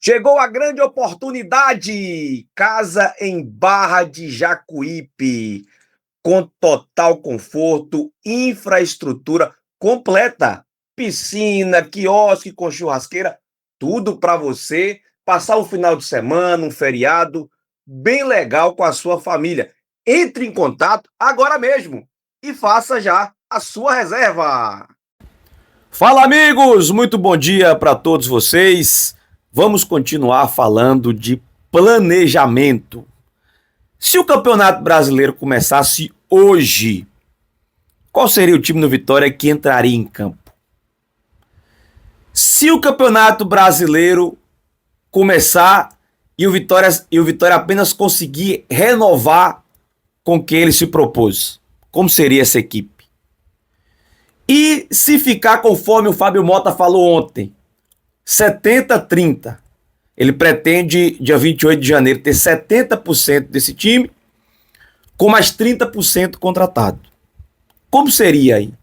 Chegou a grande oportunidade! Casa em Barra de Jacuípe, com total conforto, infraestrutura completa, piscina, quiosque com churrasqueira, tudo para você passar um final de semana, um feriado bem legal com a sua família. Entre em contato agora mesmo e faça já a sua reserva. Fala, amigos! Muito bom dia para todos vocês. Vamos continuar falando de planejamento. Se o Campeonato Brasileiro começasse hoje, qual seria o time do Vitória que entraria em campo? Se o Campeonato Brasileiro começar e o Vitória apenas conseguir renovar com quem ele se propôs, como seria essa equipe? E se ficar conforme o Fábio Mota falou ontem, 70-30. Ele pretende, dia 28 de janeiro, ter 70% desse time, com mais 30% contratado. Como seria aí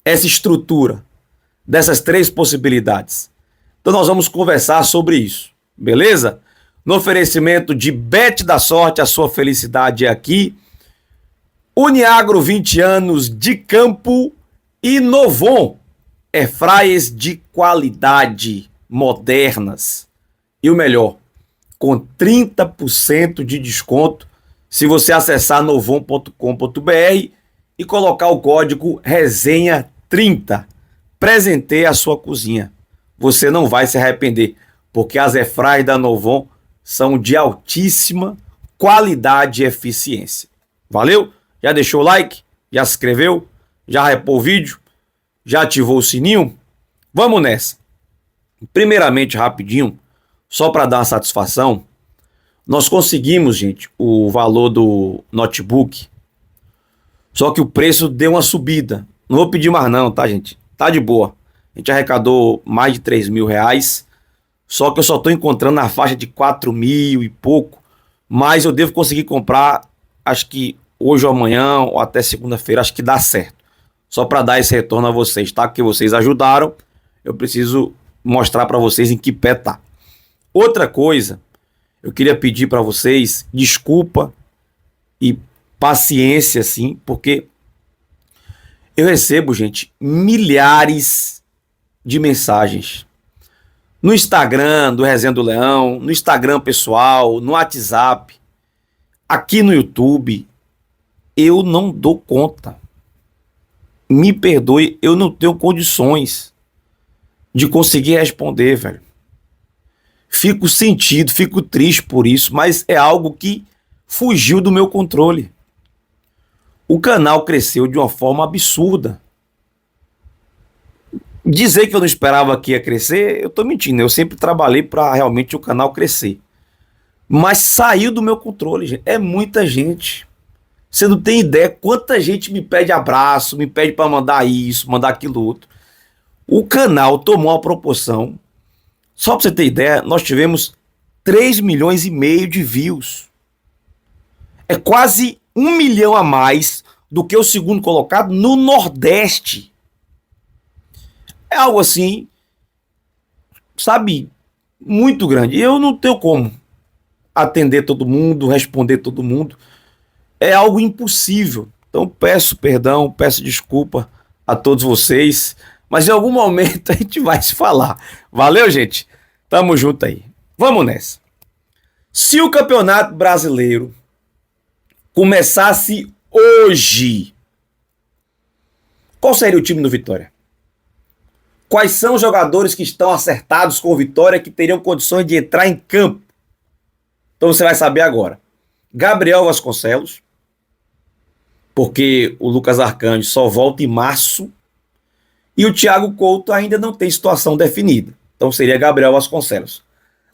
essa estrutura dessas três possibilidades? Então nós vamos conversar sobre isso, beleza? No oferecimento de Bet da Sorte, a sua felicidade é aqui. Uniagro, 20 anos de campo. E Novon, airfryers de qualidade, modernas. E o melhor, com 30% de desconto se você acessar novon.com.br e colocar o código resenha30. Presenteie a sua cozinha. Você não vai se arrepender, porque as airfryers da Novon são de altíssima qualidade e eficiência. Valeu? Já deixou o like? Já se inscreveu? Já hypou o vídeo? Já ativou o sininho? Vamos nessa. Primeiramente, rapidinho, só para dar uma satisfação, nós conseguimos, gente, o valor do notebook, só que o preço deu uma subida. Não vou pedir mais não, tá, gente? Tá de boa. A gente arrecadou mais de 3 mil reais, só que eu só tô encontrando na faixa de 4 mil e pouco, mas eu devo conseguir comprar, acho que hoje ou amanhã, ou até segunda-feira, acho que dá certo. Só para dar esse retorno a vocês, tá? Porque vocês ajudaram, eu preciso mostrar para vocês em que pé tá. Outra coisa, eu queria pedir para vocês desculpa e paciência, assim, porque eu recebo, gente, milhares de mensagens no Instagram do Resenha do Leão, no Instagram pessoal, no WhatsApp, aqui no YouTube. Eu não dou conta. Me perdoe, eu não tenho condições de conseguir responder, velho. Fico sentido, fico triste por isso, mas é algo que fugiu do meu controle. O canal cresceu de uma forma absurda. Dizer que eu não esperava que ia crescer, eu tô mentindo. Eu sempre trabalhei para realmente o canal crescer. Mas saiu do meu controle, gente. É muita gente. Você não tem ideia quanta gente me pede abraço, me pede para mandar isso, mandar aquilo outro. O canal tomou uma proporção. Só para você ter ideia, nós tivemos 3,5 milhões de views. É quase 1 milhão a mais do que o segundo colocado no Nordeste. É algo assim, sabe, muito grande. Eu não tenho como atender todo mundo, responder todo mundo. É algo impossível. Então peço perdão, peço desculpa a todos vocês, mas em algum momento a gente vai se falar. Valeu, gente? Tamo junto aí. Vamos nessa. Se o Campeonato Brasileiro começasse hoje, qual seria o time do Vitória? Quais são os jogadores que estão acertados com o Vitória que teriam condições de entrar em campo? Então você vai saber agora. Gabriel Vasconcelos, porque o Lucas Arcanjo só volta em março, e o Thiago Couto ainda não tem situação definida. Então seria Gabriel Vasconcelos.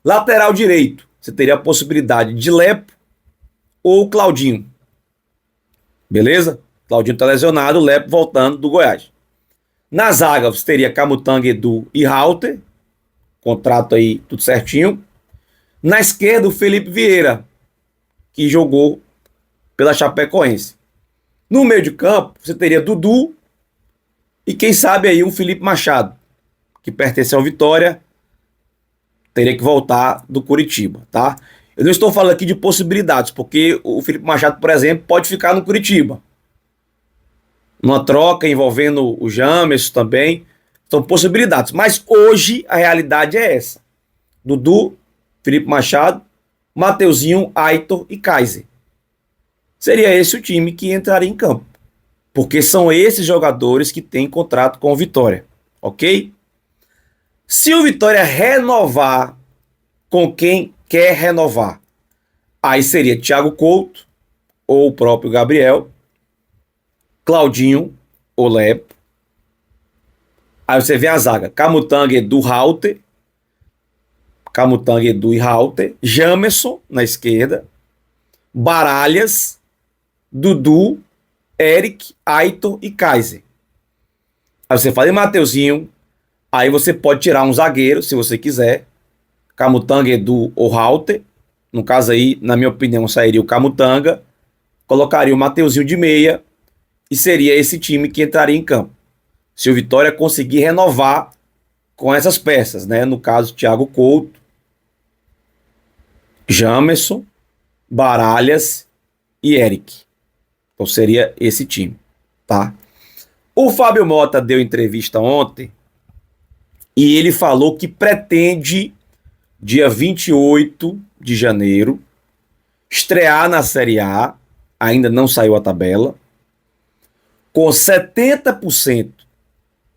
Lateral direito, você teria a possibilidade de Lepo ou Claudinho. Beleza? Claudinho está lesionado, Lepo voltando do Goiás. Na zaga você teria Camutanga, Edu e Halter, contrato aí tudo certinho. Na esquerda o Felipe Vieira, que jogou pela Chapecoense. No meio de campo, você teria Dudu e quem sabe aí um Felipe Machado, que pertence ao Vitória, Teria que voltar do Curitiba, tá? Eu não estou falando aqui de possibilidades, porque o Felipe Machado, por exemplo, pode ficar no Curitiba. Numa troca envolvendo o Jamerson também. São possibilidades. Mas hoje a realidade é essa. Dudu, Felipe Machado, Mateuzinho, Aitor e Kaiser. Seria esse o time que entraria em campo. Porque são esses jogadores que têm contrato com o Vitória. Ok? Se o Vitória renovar com quem quer renovar, aí seria Thiago Couto ou o próprio Gabriel, Claudinho ou Lepo. Aí você vê a zaga: Camutanga, Edu, Halter. Camutanga, Edu e Halter. Jamerson na esquerda. Baralhas, Dudu, Eric, Aitor e Kaiser. Aí você fala em Mateuzinho. Aí você pode tirar um zagueiro, se você quiser. Camutanga, Edu ou Halter. No caso aí, na minha opinião, sairia o Camutanga. Colocaria o Mateuzinho de meia. E seria esse time que entraria em campo. Se o Vitória conseguir renovar com essas peças, né? No caso, Thiago Couto, Jamerson, Baralhas e Eric. Então seria esse time, tá? O Fábio Mota deu entrevista ontem e ele falou que pretende, dia 28 de janeiro, estrear na Série A, ainda não saiu a tabela, com 70%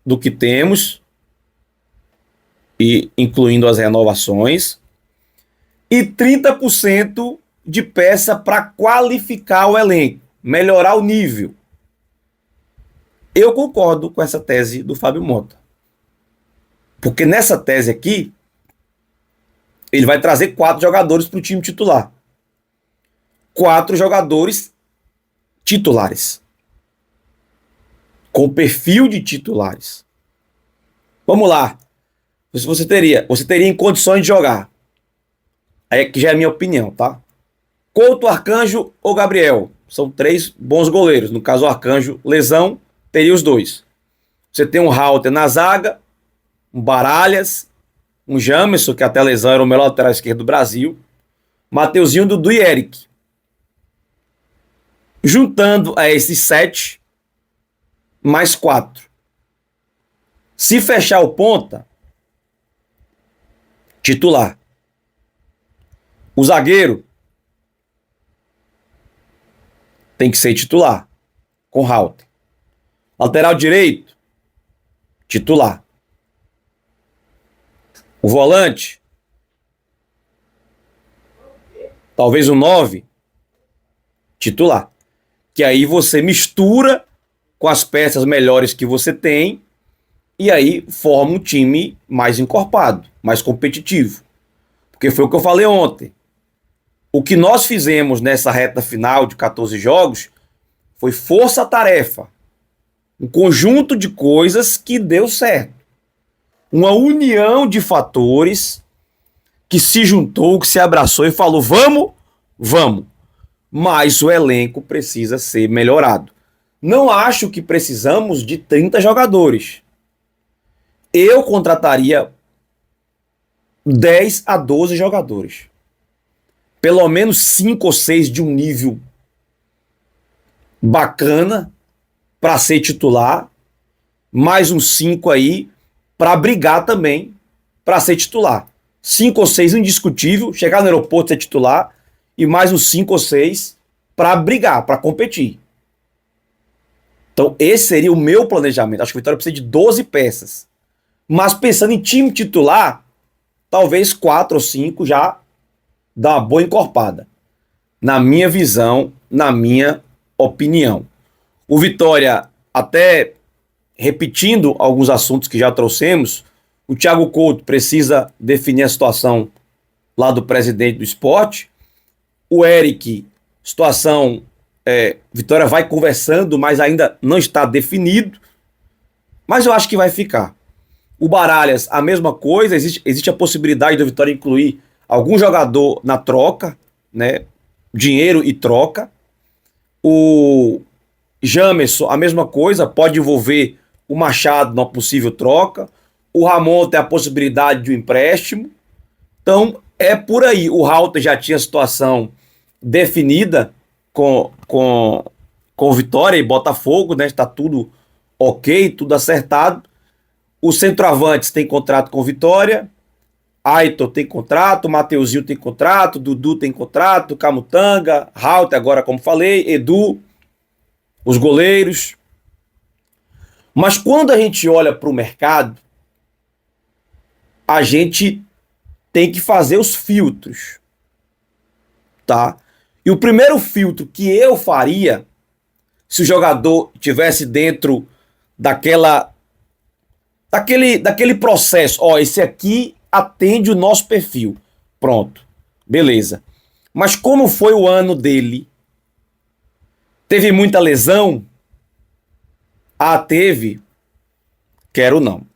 do que temos, e incluindo as renovações, e 30% de peça para qualificar o elenco, melhorar o nível. Eu concordo com essa tese do Fábio Mota. Porque nessa tese aqui, ele vai trazer 4 jogadores para o time titular. 4 jogadores titulares. Com perfil de titulares. Vamos lá. Você teria em condições de jogar. Aí que já é a minha opinião, tá? Couto, Arcanjo ou Gabriel? São 3 bons goleiros. No caso, o Arcanjo, lesão, teria os 2. Você tem um Halter na zaga, um Baralhas, um Jamerson, que até a lesão era o melhor lateral esquerdo do Brasil, Mateuzinho, Dudu e Eric. Juntando a esses 7, mais 4. Se fechar o ponta, titular. O zagueiro tem que ser titular, com Halter. Lateral direito, titular. O volante, talvez o 9, titular. Que aí você mistura com as peças melhores que você tem e aí forma um time mais encorpado, mais competitivo. Porque foi o que eu falei ontem. O que nós fizemos nessa reta final de 14 jogos foi força-tarefa. Um conjunto de coisas que deu certo. Uma união de fatores que se juntou, que se abraçou e falou: vamos, vamos. Mas o elenco precisa ser melhorado. Não acho que precisamos de 30 jogadores. Eu contrataria 10 a 12 jogadores. Pelo menos 5 ou 6 de um nível bacana para ser titular. Mais uns 5 aí para brigar também para ser titular. 5 ou 6 indiscutível, chegar no aeroporto ser titular, e mais uns 5 ou 6 para brigar, para competir. Então esse seria o meu planejamento. Acho que o Vitória precisa de 12 peças. Mas pensando em time titular, talvez 4 ou 5 já dá uma boa encorpada. Na minha visão, na minha opinião. O Vitória, até repetindo alguns assuntos que já trouxemos, o Thiago Couto precisa definir a situação lá do presidente do esporte. O Eric, situação, Vitória vai conversando, mas ainda não está definido. Mas eu acho que vai ficar. O Baralhas, a mesma coisa, existe a possibilidade do Vitória incluir algum jogador na troca, né? Dinheiro e troca. O Jamerson, a mesma coisa, pode envolver o Machado numa possível troca. O Ramon tem a possibilidade de um empréstimo. Então, é por aí. O Halter já tinha a situação definida com Vitória e Botafogo, né? Está tudo ok, tudo acertado. Os centroavantes têm contrato com Vitória. Aitor tem contrato, Mateuzinho tem contrato, Dudu tem contrato, Camutanga, Halter agora, como falei, Edu, os goleiros. Mas quando a gente olha para o mercado, a gente tem que fazer os filtros, tá? E o primeiro filtro que eu faria, se o jogador tivesse dentro daquele processo, ó, esse aqui atende o nosso perfil, pronto, beleza. Mas como foi o ano dele? Teve muita lesão? Ah, teve? Quero não.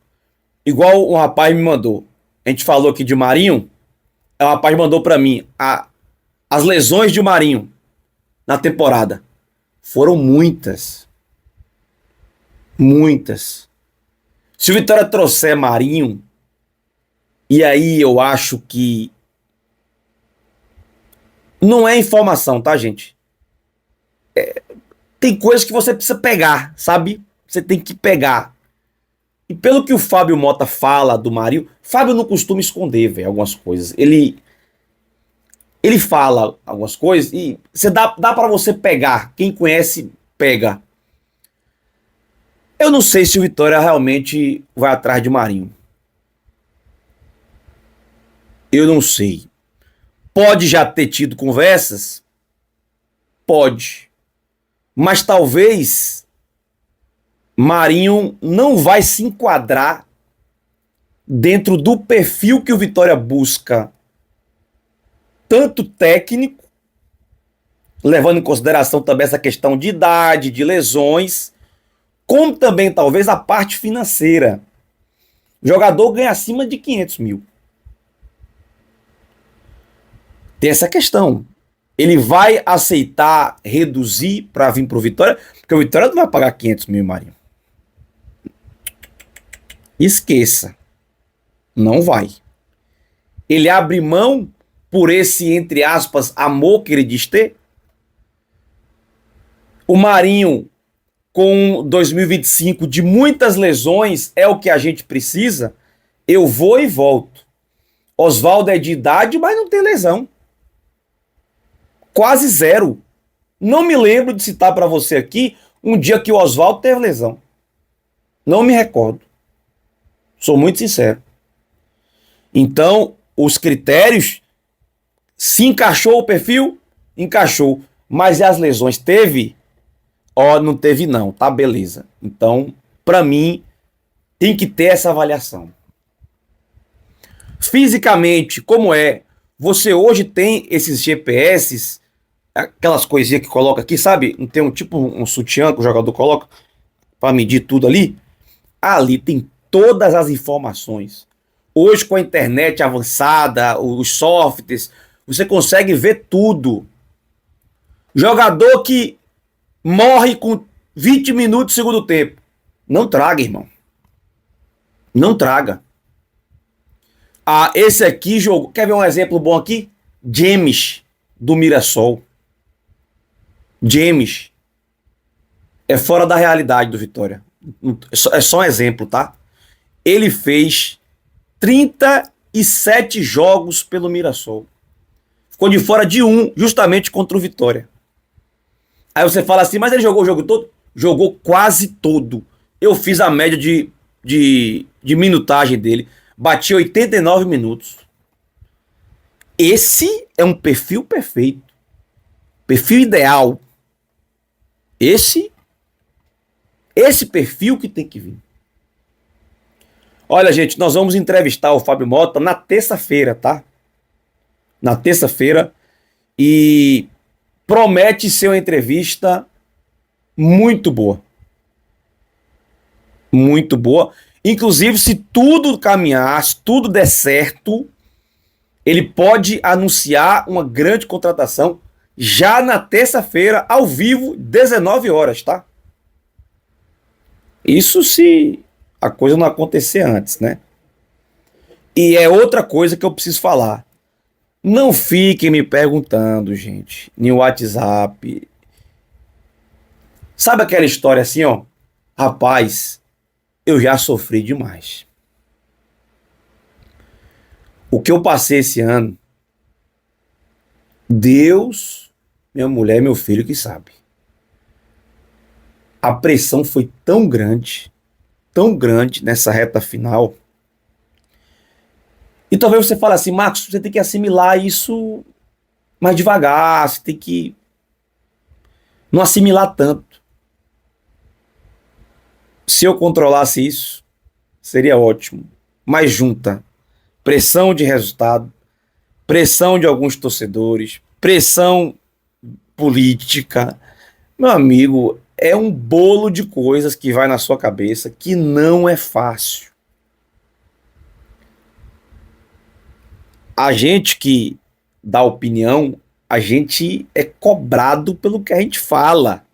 Igual um rapaz me mandou. A gente falou aqui de Marinho. O rapaz mandou pra mim as lesões de Marinho na temporada. Foram muitas. Muitas. Se o Vitória trouxer Marinho, e aí eu acho que não é informação, tá, gente? Tem coisas que você precisa pegar, sabe? Você tem que pegar. E pelo que o Fábio Mota fala do Marinho, Fábio não costuma esconder, velho, algumas coisas. Ele fala algumas coisas e dá para você pegar. Quem conhece, pega. Eu não sei se o Vitória realmente vai atrás de Marinho. Eu não sei. Pode já ter tido conversas? Pode. Mas talvez Marinho não vai se enquadrar dentro do perfil que o Vitória busca, tanto técnico, levando em consideração também essa questão de idade, de lesões, como também talvez a parte financeira. O jogador ganha acima de 500 mil. Tem essa questão. Ele vai aceitar reduzir para vir para o Vitória? Porque o Vitória não vai pagar 500 mil, Marinho. Esqueça. Não vai. Ele abre mão por esse, entre aspas, amor que ele diz ter? O Marinho, com 2025 de muitas lesões, é o que a gente precisa? Eu vou e volto. Oswaldo é de idade, mas não tem lesão. Quase zero. Não me lembro de citar para você aqui um dia que o Oswaldo teve lesão. Não me recordo. Sou muito sincero. Então, os critérios, se encaixou o perfil, encaixou. Mas e as lesões? Teve? Ó, não teve não, tá? Beleza. Então, para mim, tem que ter essa avaliação. Fisicamente, como é? Você hoje tem esses GPS, aquelas coisinhas que coloca aqui, sabe? Tem um tipo um sutiã que o jogador coloca para medir tudo ali. Ali tem todas as informações. Hoje com a internet avançada, os softwares, você consegue ver tudo. Jogador que morre com 20 minutos do segundo tempo. Não traga, irmão. Não traga. Ah, esse aqui jogou. Quer ver um exemplo bom aqui? James, do Mirassol. James. É fora da realidade do Vitória. É só um exemplo, tá? Ele fez 37 jogos pelo Mirassol. Ficou de fora de um, justamente contra o Vitória. Aí você fala assim, mas ele jogou o jogo todo? Jogou quase todo. Eu fiz a média de minutagem dele. Bati 89 minutos. Esse é um perfil perfeito. Perfil ideal. Esse perfil que tem que vir. Olha, gente, nós vamos entrevistar o Fábio Mota na terça-feira, tá? Na terça-feira. E promete ser uma entrevista muito boa. Muito boa. Inclusive, se tudo caminhar, se tudo der certo, ele pode anunciar uma grande contratação já na terça-feira, ao vivo, 19 horas, tá? Isso se a coisa não acontecer antes, né? E é outra coisa que eu preciso falar. Não fiquem me perguntando, gente, no WhatsApp. Sabe aquela história assim, ó? Rapaz, eu já sofri demais. O que eu passei esse ano, Deus, minha mulher e meu filho que sabe. A pressão foi tão grande nessa reta final. E talvez você fale assim, Marcos, você tem que assimilar isso mais devagar, você tem que não assimilar tanto. Se eu controlasse isso, seria ótimo. Mas junta pressão de resultado, pressão de alguns torcedores, pressão política. Meu amigo, é um bolo de coisas que vai na sua cabeça que não é fácil. A gente que dá opinião, a gente é cobrado pelo que a gente fala.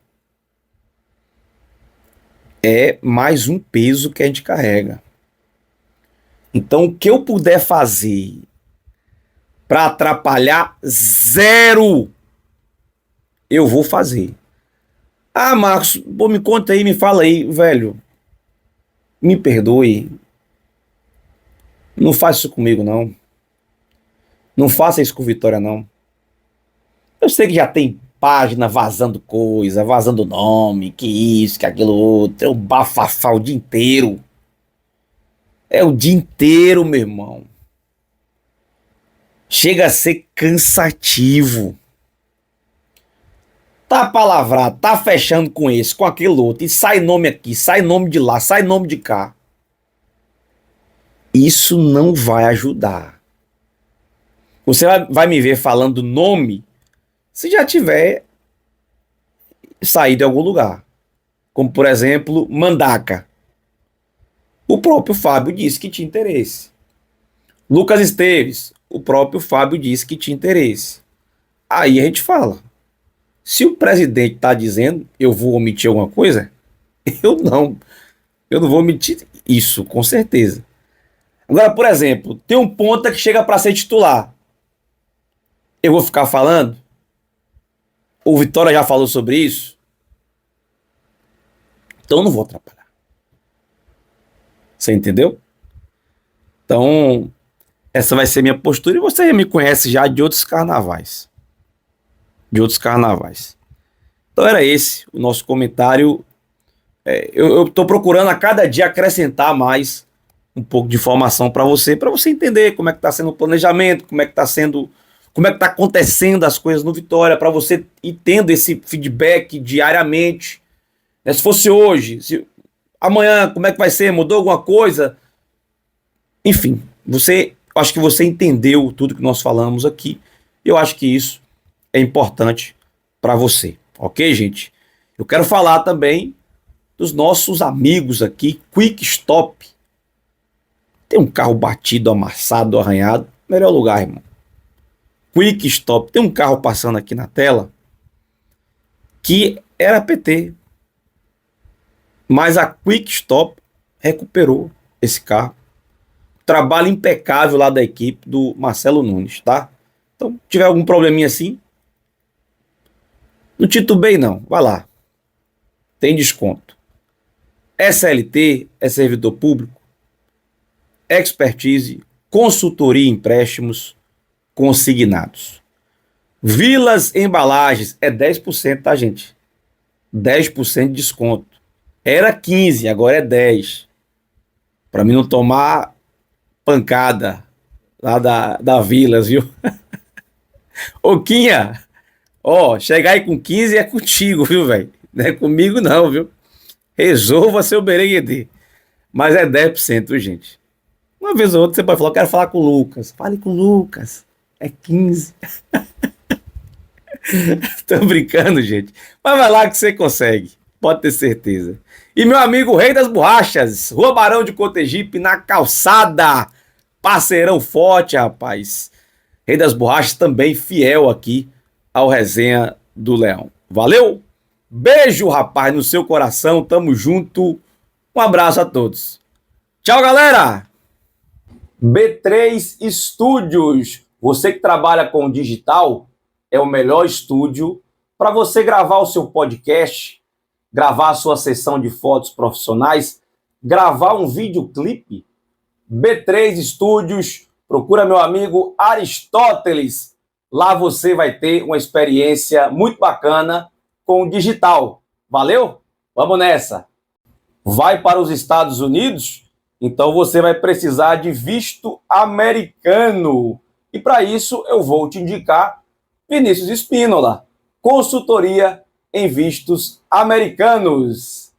É mais um peso que a gente carrega. Então, o que eu puder fazer para atrapalhar, zero, eu vou fazer. Ah, Marcos, pô, me conta aí, me fala aí, velho. Me perdoe. Não faça isso comigo, não. Não faça isso com Vitória, não. Eu sei que já tem página vazando coisa, vazando nome, que isso, que aquilo outro. É um bafafá o dia inteiro. É o dia inteiro, meu irmão. Chega a ser cansativo. Tá palavrado, tá fechando com esse, com aquele outro, e sai nome aqui, sai nome de lá, sai nome de cá. Isso não vai ajudar. Você vai me ver falando nome se já tiver saído de algum lugar. Como, por exemplo, Mandaca. O próprio Fábio disse que tinha interesse. Lucas Esteves. O próprio Fábio disse que tinha interesse. Aí a gente fala. Se o presidente está dizendo, eu vou omitir alguma coisa? Eu não. Eu não vou omitir isso, com certeza. Agora, por exemplo, tem um ponta que chega para ser titular. Eu vou ficar falando? O Vitória já falou sobre isso? Então eu não vou atrapalhar. Você entendeu? Então, essa vai ser minha postura. E você me conhece já de outros carnavais. Então era esse o nosso comentário. Eu estou procurando a cada dia acrescentar mais um pouco de informação para você entender como é que está sendo o planejamento, como é que está acontecendo as coisas no Vitória, para você ir tendo esse feedback diariamente. Se fosse hoje, amanhã, como é que vai ser? Mudou alguma coisa? Enfim, acho que você entendeu tudo que nós falamos aqui. Eu acho que isso é importante para você, ok, gente? Eu quero falar também dos nossos amigos aqui, Quick Stop. Tem um carro batido, amassado, arranhado, melhor lugar, irmão. Quick Stop. Tem um carro passando aqui na tela que era PT, mas a Quick Stop recuperou esse carro. Trabalho impecável lá da equipe do Marcelo Nunes, tá? Então, se tiver algum probleminha assim, não titubei não, vai lá. Tem desconto. SLT é servidor público, expertise, consultoria e empréstimos consignados. Vilas Embalagens é 10%, tá, gente? 10% de desconto. Era 15, agora é 10. Para mim não tomar pancada lá da Vilas, viu? Ô, Quinha, ó, chegar aí com 15 é contigo, viu, velho? Não é comigo não, viu? Resolva seu berenguedê. Mas é 10%, gente. Uma vez ou outra você pode falar, eu quero falar com o Lucas. Fale com o Lucas. É 15. Tô brincando, gente. Mas vai lá que você consegue. Pode ter certeza. E meu amigo Rei das Borrachas, Rua Barão de Cotegipe, na calçada. Parceirão forte, rapaz. Rei das Borrachas também fiel aqui ao Resenha do Leão. Valeu? Beijo, rapaz, no seu coração. Tamo junto. Um abraço a todos. Tchau, galera! B3 Studios. Você que trabalha com digital, é o melhor estúdio para você gravar o seu podcast, gravar a sua sessão de fotos profissionais, gravar um videoclipe. B3 Studios, procura meu amigo Aristóteles. Lá você vai ter uma experiência muito bacana com o digital. Valeu? Vamos nessa! Vai para os Estados Unidos? Então você vai precisar de visto americano. E para isso eu vou te indicar Vinícius Espínola, consultoria em vistos americanos.